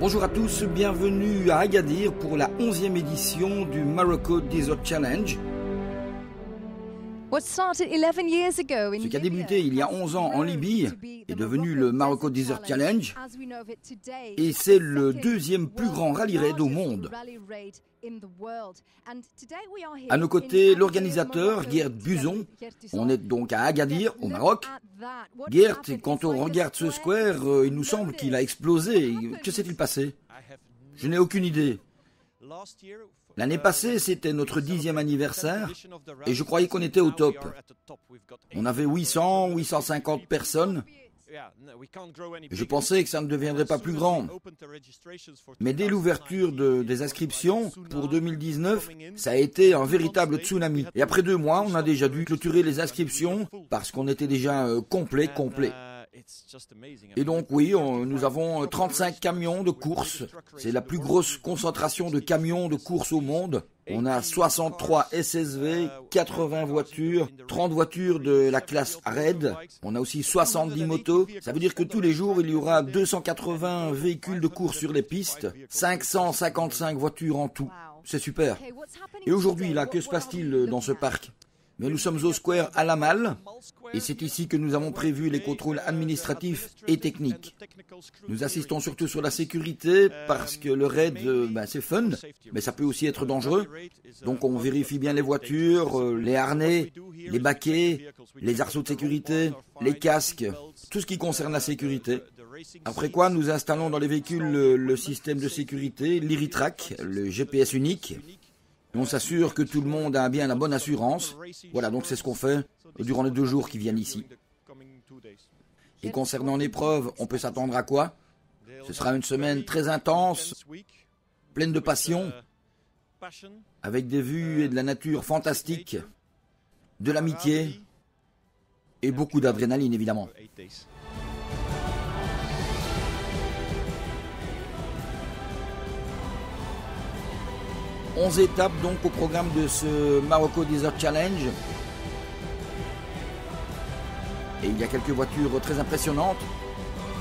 Bonjour à tous, bienvenue à Agadir pour la 11e édition du Morocco Desert Challenge. Ce qui a débuté il y a 11 ans en Libye est devenu le Morocco Desert Challenge et c'est le deuxième plus grand rallye raid au monde. À nos côtés, l'organisateur Gert Buzon. On est donc à Agadir, au Maroc. Gert, quand on regarde ce square, il nous semble qu'il a explosé. Que s'est-il passé? Je n'ai aucune idée. L'année passée, c'était notre 10e anniversaire et je croyais qu'on était au top. On avait 800, 850 personnes. Je pensais que ça ne deviendrait pas plus grand. Mais dès l'ouverture des inscriptions pour 2019, ça a été un véritable tsunami. Et après 2 mois, on a déjà dû clôturer les inscriptions parce qu'on était déjà complet. Et donc oui, nous avons 35 camions de course. C'est la plus grosse concentration de camions de course au monde. On a 63 SSV, 80 voitures, 30 voitures de la classe Raid. On a aussi 70 motos. Ça veut dire que tous les jours, il y aura 280 véhicules de course sur les pistes, 555 voitures en tout. C'est super. Et aujourd'hui, là, que se passe-t-il dans ce parc ? Mais nous sommes au square Al-Amal et c'est ici que nous avons prévu les contrôles administratifs et techniques. Nous insistons surtout sur la sécurité parce que le raid, c'est fun, mais ça peut aussi être dangereux. Donc on vérifie bien les voitures, les harnais, les baquets, les arceaux de sécurité, les casques, tout ce qui concerne la sécurité. Après quoi, nous installons dans les véhicules le système de sécurité, l'Iritrack, le GPS unique. On s'assure que tout le monde a bien la bonne assurance. Voilà, donc c'est ce qu'on fait durant les 2 jours qui viennent ici. Et concernant l'épreuve, on peut s'attendre à quoi? Ce sera une semaine très intense, pleine de passion, avec des vues et de la nature fantastiques, de l'amitié et beaucoup d'adrénaline évidemment. 11 étapes donc au programme de ce Morocco Desert Challenge. Et il y a quelques voitures très impressionnantes,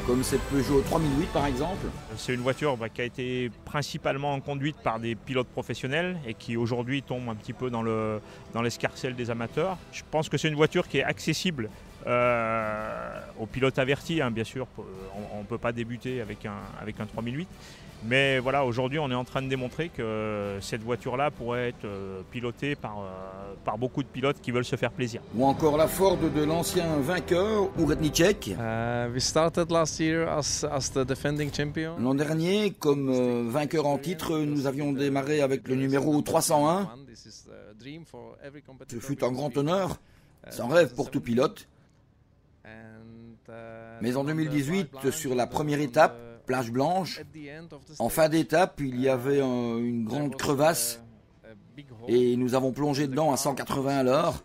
comme cette Peugeot 3008 par exemple. C'est une voiture qui a été principalement conduite par des pilotes professionnels et qui aujourd'hui tombe un petit peu dans l'escarcelle des amateurs. Je pense que c'est une voiture qui est accessible aux pilotes avertis, bien sûr. On ne peut pas débuter avec un 3008. Mais voilà, aujourd'hui, on est en train de démontrer que cette voiture-là pourrait être pilotée par beaucoup de pilotes qui veulent se faire plaisir. Ou encore la Ford de l'ancien vainqueur, Uretnicek. L'an dernier, comme vainqueur en titre, nous avions démarré avec le numéro 301. Ce fut un grand honneur, c'est un rêve pour tout pilote. Mais en 2018, sur la première étape, plage blanche, en fin d'étape, il y avait une grande crevasse et nous avons plongé dedans à 180 à l'heure.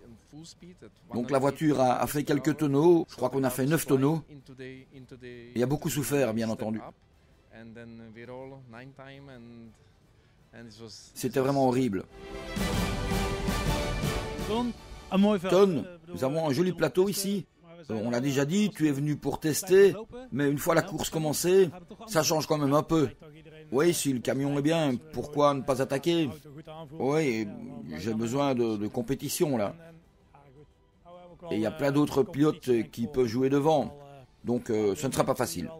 Donc la voiture a fait quelques tonneaux, je crois qu'on a fait 9 tonneaux. Il a beaucoup souffert, bien entendu. C'était vraiment horrible. Ton, nous avons un joli plateau ici. On l'a déjà dit, tu es venu pour tester, mais une fois la course commencée, ça change quand même un peu. Oui, si le camion est bien, pourquoi ne pas attaquer? Oui, j'ai besoin de compétition là. Et il y a plein d'autres pilotes qui peuvent jouer devant, donc ce ne sera pas facile.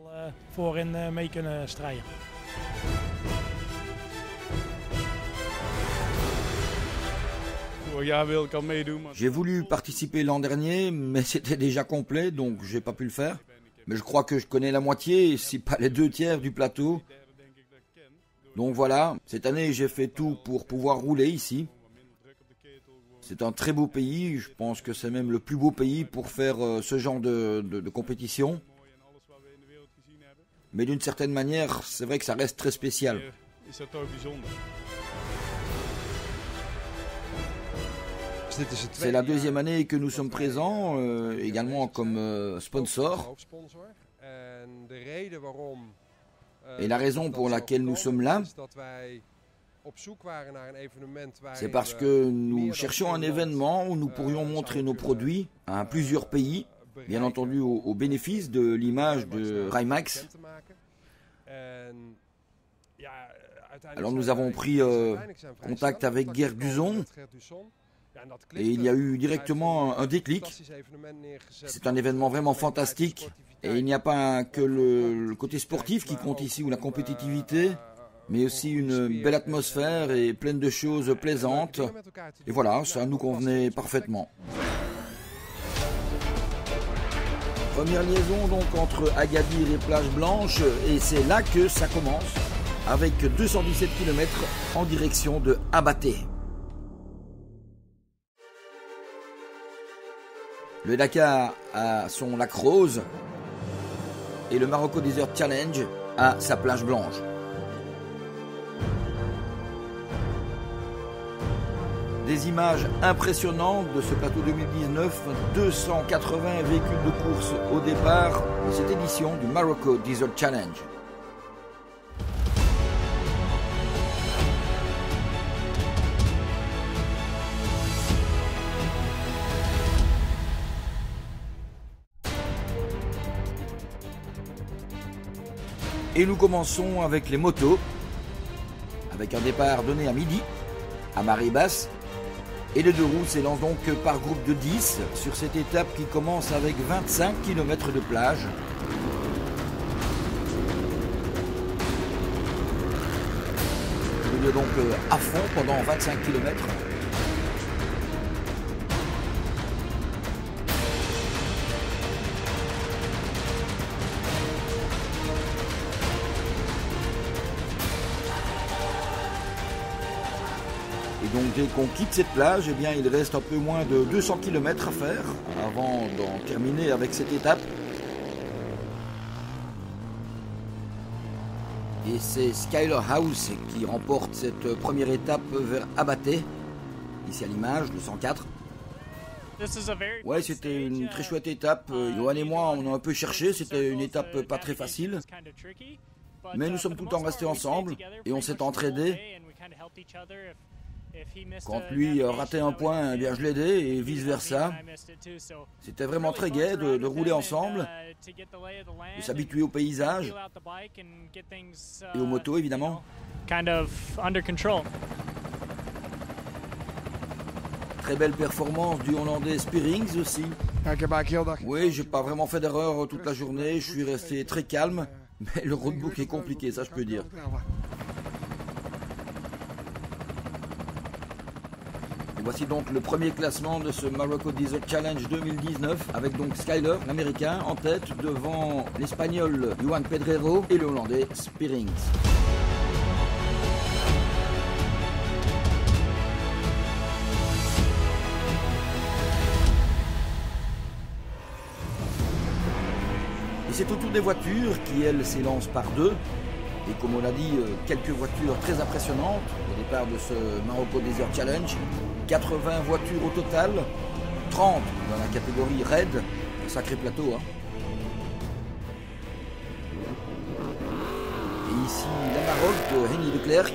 J'ai voulu participer l'an dernier, mais c'était déjà complet, donc j'ai pas pu le faire. Mais je crois que je connais la moitié, si pas les 2/3 du plateau. Donc voilà, cette année j'ai fait tout pour pouvoir rouler ici. C'est un très beau pays, je pense que c'est même le plus beau pays pour faire ce genre de compétition. Mais d'une certaine manière, c'est vrai que ça reste très spécial. C'est la 2e année que nous sommes présents, également comme sponsor. Et la raison pour laquelle nous sommes là, c'est parce que nous cherchions un événement où nous pourrions montrer nos produits à plusieurs pays, bien entendu au bénéfice de l'image de Rimax. Alors nous avons pris contact avec Geert Buzon et il y a eu directement un déclic. C'est un événement vraiment fantastique et il n'y a pas que le côté sportif qui compte ici ou la compétitivité, mais aussi une belle atmosphère et pleine de choses plaisantes. Et voilà, ça nous convenait parfaitement. Première liaison donc entre Agadir et Plage Blanche, et c'est là que ça commence, avec 217 km en direction de Abaté. Le Dakar a son lac rose et le Marocco Desert Challenge a sa plage blanche. Des images impressionnantes de ce plateau 2019, 280 véhicules de course au départ de cette édition du Marocco Desert Challenge. Et nous commençons avec les motos, avec un départ donné à midi, à marée basse. Et les deux roues s'élancent donc par groupe de 10 sur cette étape qui commence avec 25 km de plage. On est donc à fond pendant 25 km. Et donc dès qu'on quitte cette plage, eh bien, il reste un peu moins de 200 km à faire avant d'en terminer avec cette étape. Et c'est Skyler House qui remporte cette première étape vers Abaté, ici à l'image, le 104. Ouais, c'était une très chouette étape. Johan et moi, on a un peu cherché, c'était une étape pas très facile. Mais nous sommes tout le temps restés ensemble et on s'est entraidés. Quand lui ratait un point, eh bien je l'aidais et vice versa. C'était vraiment très gai de rouler ensemble, de s'habituer au paysage et aux motos évidemment. Très belle performance du Hollandais Spearings aussi. Oui, j'ai pas vraiment fait d'erreur toute la journée, je suis resté très calme, mais le roadbook est compliqué, ça je peux dire. Voici donc le premier classement de ce Marocco Desert Challenge 2019 avec donc Skyler, l'américain, en tête devant l'espagnol Johan Pedrero et le hollandais Spearings. Et c'est au tour des voitures qui, elles, s'élancent par deux. Et comme on l'a dit, quelques voitures très impressionnantes au départ de ce Marocco Desert Challenge. 80 voitures au total, 30 dans la catégorie Raid, un sacré plateau. Hein. Et ici, la Maroc de Henny Leclerc.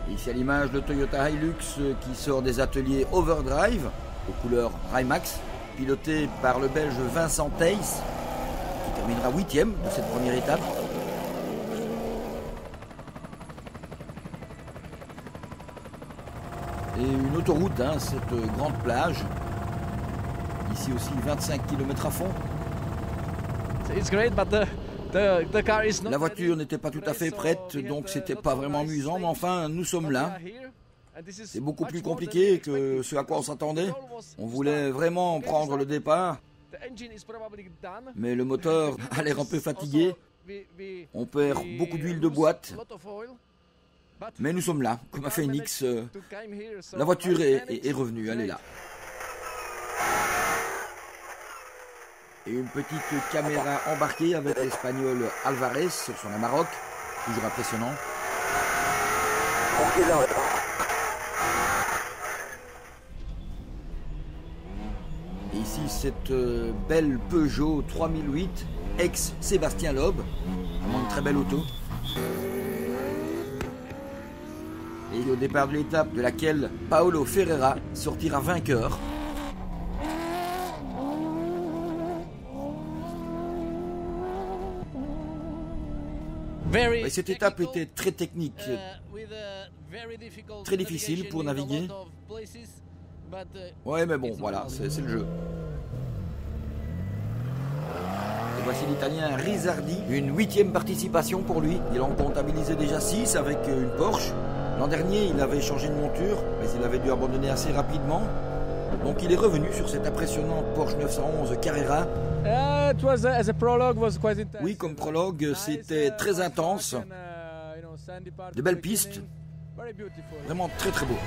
Et ici à l'image, le Toyota Hilux qui sort des ateliers Overdrive, aux couleurs Rimax, piloté par le Belge Vincent Thijs, qui terminera 8e de cette première étape. Et une autoroute, hein, cette grande plage. Ici aussi 25 km à fond. La voiture n'était pas tout à fait prête, donc c'était pas vraiment amusant, mais enfin nous sommes là. C'est beaucoup plus compliqué que ce à quoi on s'attendait. On voulait vraiment prendre le départ, mais le moteur a l'air un peu fatigué. On perd beaucoup d'huile de boîte. Mais nous sommes là, comme a fait Nix. La voiture est revenue, elle est là. Et une petite caméra embarquée avec l'Espagnol Alvarez sur son Amarok, toujours impressionnant. Et ici cette belle Peugeot 3008, ex-Sébastien Loeb, vraiment une très belle auto. Et au départ de l'étape de laquelle Paulo Ferreira sortira vainqueur. Et cette étape était très technique, très difficile pour naviguer. Ouais, mais bon, voilà, c'est le jeu. Et voici l'Italien Rizzardi, une 8e participation pour lui. Il en comptabilisait déjà 6 avec une Porsche. L'an dernier, il avait changé de monture, mais il avait dû abandonner assez rapidement. Donc il est revenu sur cette impressionnante Porsche 911 Carrera. Oui, comme prologue, c'était très intense. De belles pistes. Vraiment très très beau.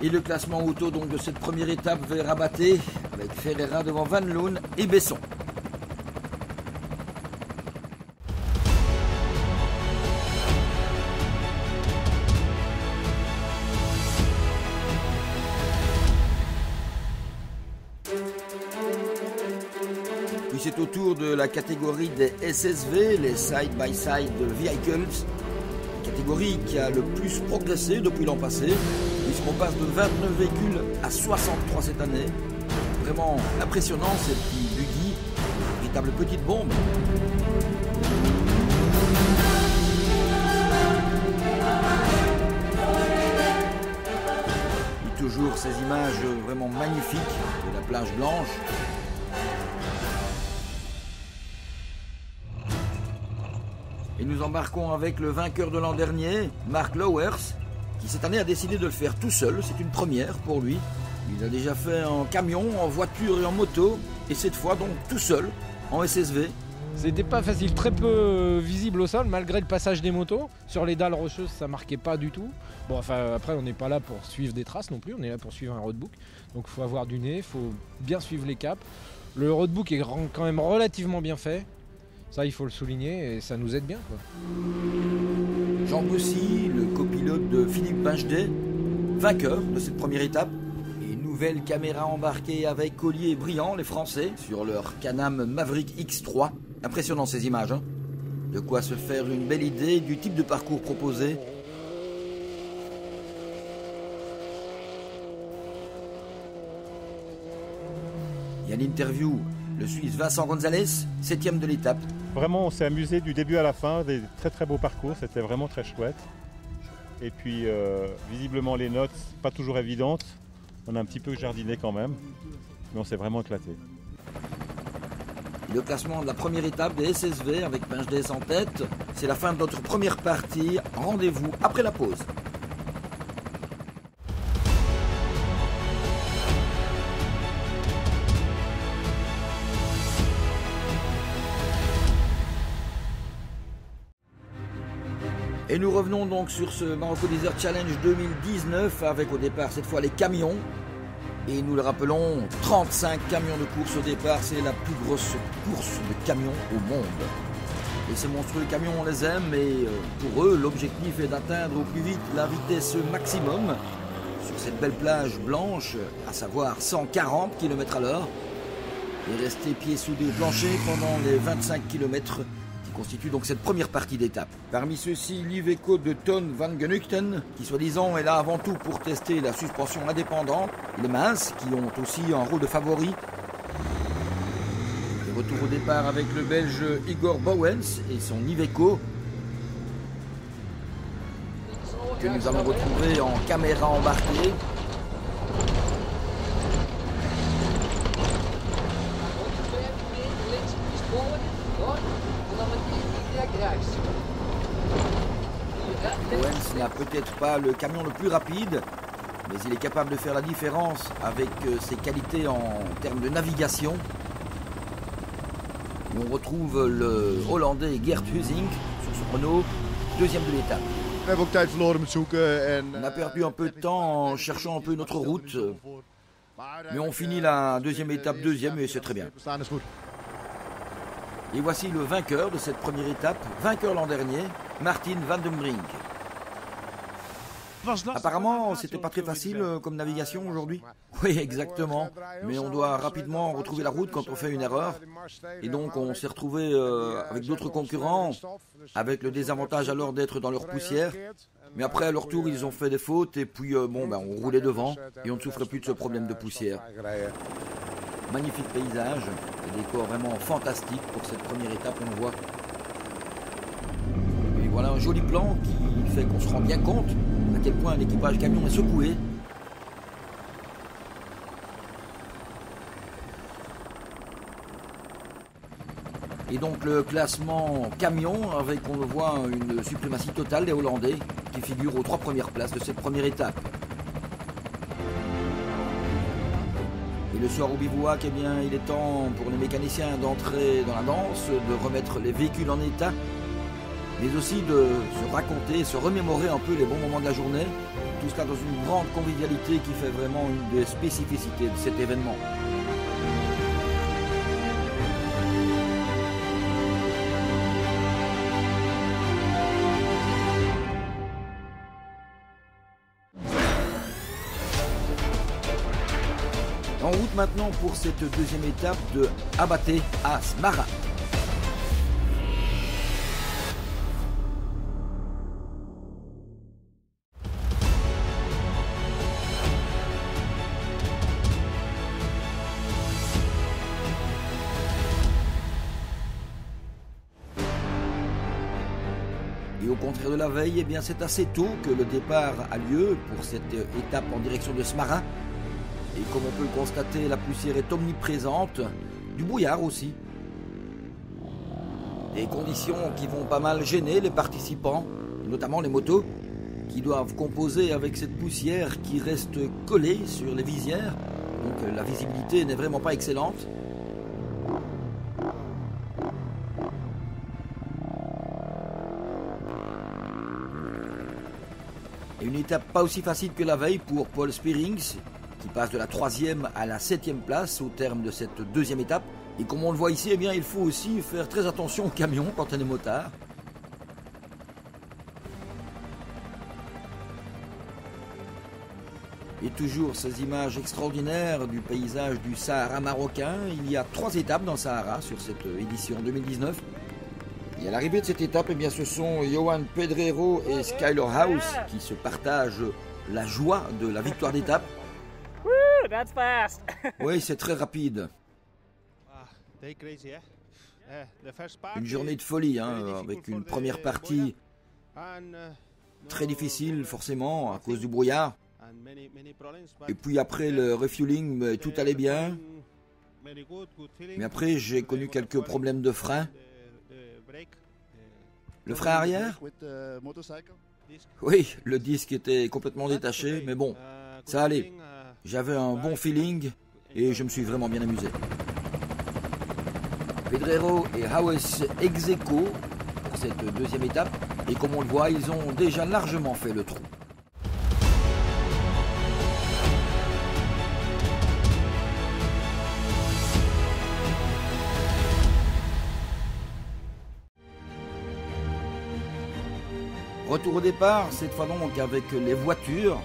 Et le classement auto donc de cette première étape vers Rabat avec Ferreira devant Van Loon et Besson. Puis c'est au tour de la catégorie des SSV, les Side-by-Side Vehicles, catégorie qui a le plus progressé depuis l'an passé, puisqu'on passe de 29 véhicules à 63 cette année. Vraiment impressionnant ces petits buggy, véritable petite bombe. Et toujours ces images vraiment magnifiques de la plage blanche. Et nous embarquons avec le vainqueur de l'an dernier, Mark Lowers, qui cette année a décidé de le faire tout seul. C'est une première pour lui. Il a déjà fait en camion, en voiture et en moto, et cette fois donc tout seul, en SSV. C'était pas facile, très peu visible au sol, malgré le passage des motos. Sur les dalles rocheuses, ça marquait pas du tout. Bon, enfin, après, on n'est pas là pour suivre des traces non plus, on est là pour suivre un roadbook. Donc il faut avoir du nez, il faut bien suivre les caps. Le roadbook est quand même relativement bien fait. Ça, il faut le souligner et ça nous aide bien, quoi. Jean Bossy, le copilote de Philippe Bingedet, vainqueur de cette première étape. Et une nouvelle caméra embarquée avec Collier et Briand, les Français, sur leur Can-Am Maverick X3. Impressionnant ces images, hein. De quoi se faire une belle idée du type de parcours proposé. Il y a l'interview, le Suisse Vincent Gonzalez, 7e de l'étape. Vraiment, on s'est amusé du début à la fin, des très très beaux parcours, c'était vraiment très chouette. Et puis, visiblement, les notes, pas toujours évidentes. On a un petit peu jardiné quand même, mais on s'est vraiment éclaté. Le classement de la première étape des SSV avec Bingedet en tête. C'est la fin de notre première partie. Rendez-vous après la pause. Et nous revenons donc sur ce Marocco Desert Challenge 2019 avec au départ cette fois les camions. Et nous le rappelons, 35 camions de course au départ, c'est la plus grosse course de camions au monde. Et ces monstrueux camions, on les aime, et pour eux, l'objectif est d'atteindre au plus vite la vitesse maximum sur cette belle plage blanche, à savoir 140 km à l'heure, et rester pieds soudés au plancher pendant les 25 km qui constituent donc cette première partie d'étape. Parmi ceux-ci, l'Iveco de Ton van Genuchten, qui soi-disant est là avant tout pour tester la suspension indépendante, et les Minces, qui ont aussi un rôle de favori. Et retour au départ avec le Belge Igor Bowens et son Iveco, que nous allons retrouver en caméra embarquée. Bowens n'a peut-être pas le camion le plus rapide, mais il est capable de faire la différence avec ses qualités en termes de navigation. Et on retrouve le Hollandais Gert Huizing sur son chrono, 2e de l'étape. On a perdu un peu de temps en cherchant un peu notre route, mais on finit la 2e étape 2e et c'est très bien. Et voici le vainqueur de cette première étape, vainqueur l'an dernier, Martin van den Brink. Apparemment, c'était pas très facile comme navigation aujourd'hui. Oui, exactement. Mais on doit rapidement retrouver la route quand on fait une erreur. Et donc, on s'est retrouvé avec d'autres concurrents, avec le désavantage alors d'être dans leur poussière. Mais après, à leur tour, ils ont fait des fautes et puis on roulait devant et on ne souffrait plus de ce problème de poussière. Magnifique paysage, des décors vraiment fantastiques pour cette première étape, on le voit. Et voilà un joli plan qui fait qu'on se rend bien compte à quel point l'équipage camion est secoué. Et donc le classement camion avec, on le voit, une suprématie totale des Hollandais qui figurent aux 3 premières places de cette première étape. Et le soir au bivouac, eh bien, il est temps pour les mécaniciens d'entrer dans la danse, de remettre les véhicules en état, mais aussi de se raconter, se remémorer un peu les bons moments de la journée. Tout cela dans une grande convivialité qui fait vraiment une des spécificités de cet événement. En route maintenant pour cette deuxième étape de Abate à Smara. Et au contraire de la veille, eh bien c'est assez tôt que le départ a lieu pour cette étape en direction de Smara. Et comme on peut le constater, la poussière est omniprésente, du brouillard aussi. Des conditions qui vont pas mal gêner les participants, notamment les motos, qui doivent composer avec cette poussière qui reste collée sur les visières. Donc la visibilité n'est vraiment pas excellente. Et une étape pas aussi facile que la veille pour Paul Spearings, qui passe de la 3e à la 7e place au terme de cette deuxième étape. Et comme on le voit ici, eh bien, il faut aussi faire très attention au camion quand on est motard. Et toujours ces images extraordinaires du paysage du Sahara marocain. Il y a 3 étapes dans le Sahara sur cette édition 2019. Et à l'arrivée de cette étape, eh bien, ce sont Johan Pedrero et Skyler House qui se partagent la joie de la victoire d'étape. That's fast. Oui, c'est très rapide. Une journée de folie, avec une première partie très difficile, forcément, à cause du brouillard. Et puis après le refueling, tout allait bien. Mais après, j'ai connu quelques problèmes de frein. Le frein arrière ? Oui, le disque était complètement détaché, mais bon, ça allait. J'avais un bon feeling et je me suis vraiment bien amusé. Pedrero et House ex aequo pour cette deuxième étape. Et comme on le voit, ils ont déjà largement fait le trou. Retour au départ, cette fois donc avec les voitures.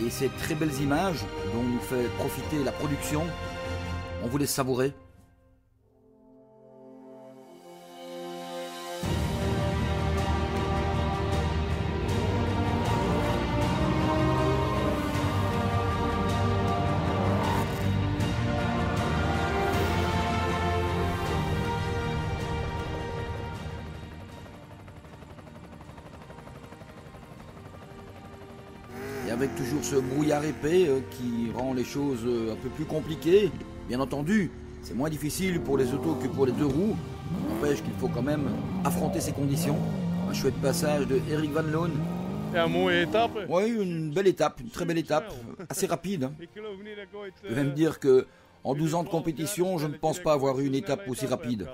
Et ces très belles images dont nous fait profiter la production, on vous laisse savourer. Et avec toujours ce brouillard épais qui rend les choses un peu plus compliquées. Bien entendu, c'est moins difficile pour les autos que pour les 2 roues. N'empêche qu'il faut quand même affronter ces conditions. Un chouette passage de Eric Van Loon. Et un mooie étape. Oui, une belle étape, une très belle étape, assez rapide. Je vais même dire que en 12 ans de compétition, je ne pense pas avoir eu une étape aussi rapide.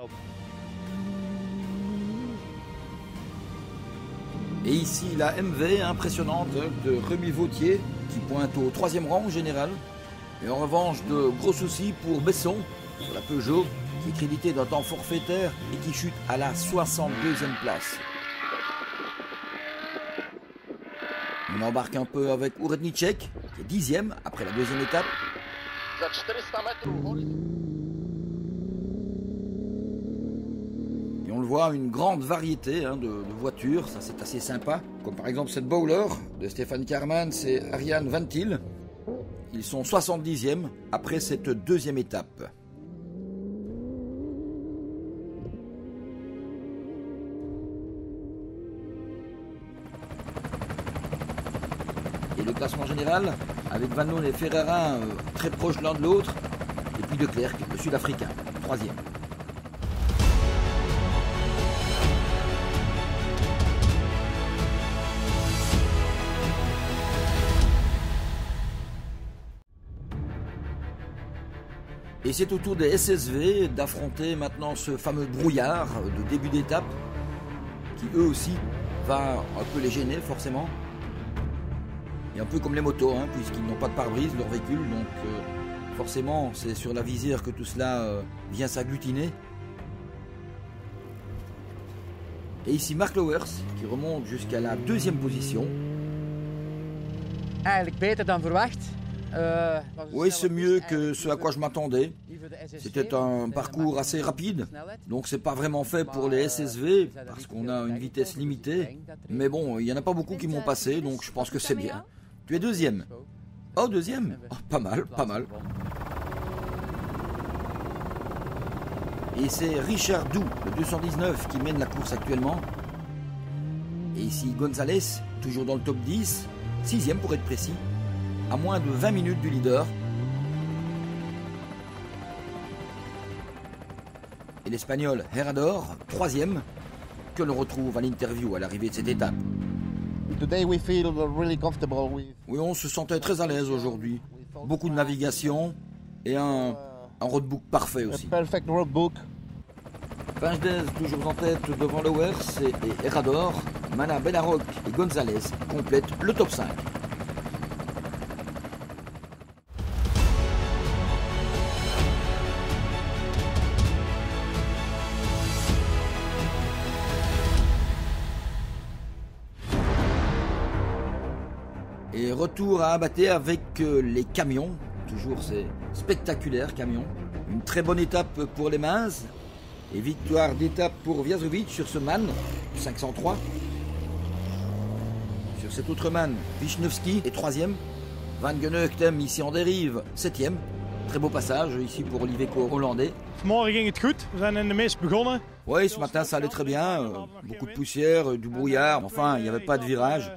Et ici, la MV impressionnante de Rémi Vautier, qui pointe au 3e rang en général. Et en revanche, de gros soucis pour Besson, sur la Peugeot, qui est crédité d'un temps forfaitaire et qui chute à la 62e place. On embarque un peu avec Urednicek, qui est 10e après la 2e étape. Et on le le voit, une grande variété de voitures, ça c'est assez sympa. Comme par exemple cette Bowler de Stefan Karmans et Ariane Van Til. Ils sont 70e après cette deuxième étape. Et le classement général, avec Van Loon et Ferreira très proches l'un de l'autre, et puis De Klerk, le Sud-Africain, 3e. Et c'est au tour des SSV d'affronter maintenant ce fameux brouillard de début d'étape, qui eux aussi va un peu les gêner forcément. Et un peu comme les motos, puisqu'ils n'ont pas de pare-brise, leur véhicule, donc forcément c'est sur la visière que tout cela vient s'agglutiner. Et ici Mark Lowers qui remonte jusqu'à la 2e position. Eigenlijk beter dan verwacht. Oui, c'est mieux que ce à quoi je m'attendais. C'était un parcours assez rapide, donc c'est pas vraiment fait pour les SSV parce qu'on a une vitesse limitée. Mais bon, il y en a pas beaucoup qui m'ont passé, donc je pense que c'est bien. Tu es 2e. Oh, 2e. Oh, pas mal, pas mal. Et c'est Richard Doux, le 219, qui mène la course actuellement. Et ici Gonzalez, toujours dans le top 10, 6e pour être précis, à moins de 20 minutes du leader. Et l'Espagnol Herrador, 3e, que l'on retrouve à l'interview à l'arrivée de cette étape. Oui, on se sentait très à l'aise aujourd'hui. Beaucoup de navigation et un roadbook parfait aussi. Vinjdez toujours en tête devant Lowers et Herrador. Mana, Benarok et Gonzalez complètent le top 5. Et retour à Abaté avec les camions, toujours ces spectaculaires camions. Une très bonne étape pour les Maz. Et victoire d'étape pour Vjazovic sur ce Man, 503. Sur cet autre Man, Wisniewski est 3e. Van Geneugtem ici en dérive, 7e. Très beau passage ici pour Oliveco hollandais. Vanmorgen ging het goed. We zijn in de mist begonnen. Oui, ce matin ça allait très bien. Beaucoup de poussière, du brouillard. Enfin, il n'y avait pas de virage.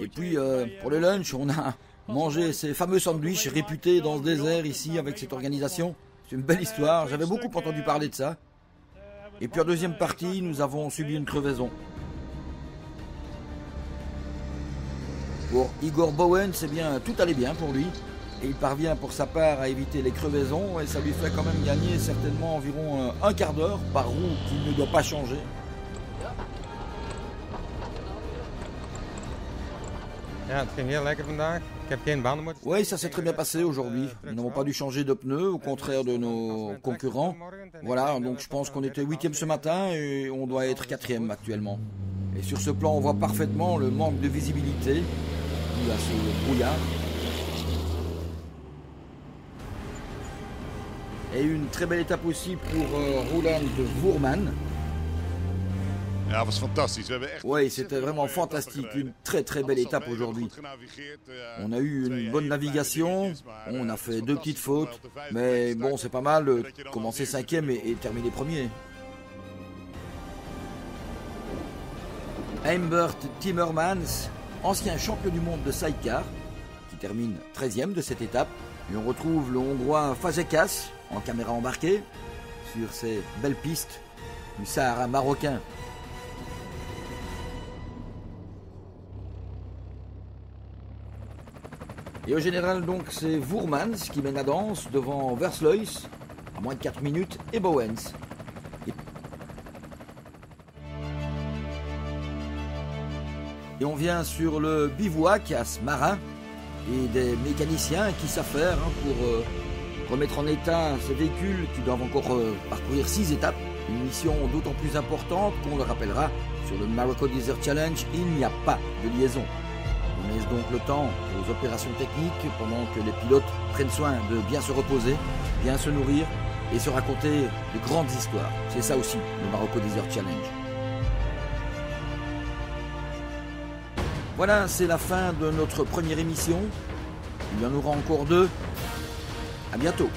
Et puis pour le lunch, on a mangé ces fameux sandwichs réputés dans ce désert ici avec cette organisation. C'est une belle histoire, j'avais beaucoup entendu parler de ça. Et puis en deuxième partie, nous avons subi une crevaison. Pour Igor Bowen, c'est bien, tout allait bien pour lui. Et il parvient pour sa part à éviter les crevaisons et ça lui fait quand même gagner certainement environ un quart d'heure par roue qu'il ne doit pas changer. Oui, ça s'est très bien passé aujourd'hui. Nous n'avons pas dû changer de pneus, au contraire de nos concurrents. Voilà, donc je pense qu'on était 8e ce matin et on doit être 4e actuellement. Et sur ce plan, on voit parfaitement le manque de visibilité dû à ce brouillard. Et une très belle étape aussi pour Roland Voorman. Oui, c'était vraiment fantastique, une très très belle étape aujourd'hui. On a eu une bonne navigation, on a fait 2 petites fautes, mais bon, c'est pas mal, commencer 5e et terminer 1er. Humbert Timmermans, ancien champion du monde de sidecar, qui termine 13e de cette étape. Et on retrouve le Hongrois Fazekas en caméra embarquée sur ces belles pistes du Sahara marocain. Et au général, donc, c'est Voormans qui mène la danse devant Versluis, à moins de 4 minutes, et Bowens. Et on vient sur le bivouac à Smara, et des mécaniciens qui savent faire pour remettre en état ces véhicules qui doivent encore parcourir 6 étapes. Une mission d'autant plus importante qu'on le rappellera, sur le Morocco Desert Challenge, il n'y a pas de liaison. On laisse donc le temps aux opérations techniques pendant que les pilotes prennent soin de bien se reposer, bien se nourrir et se raconter de grandes histoires. C'est ça aussi, le Marocco Desert Challenge. Voilà, c'est la fin de notre première émission. Il y en aura encore 2. À bientôt.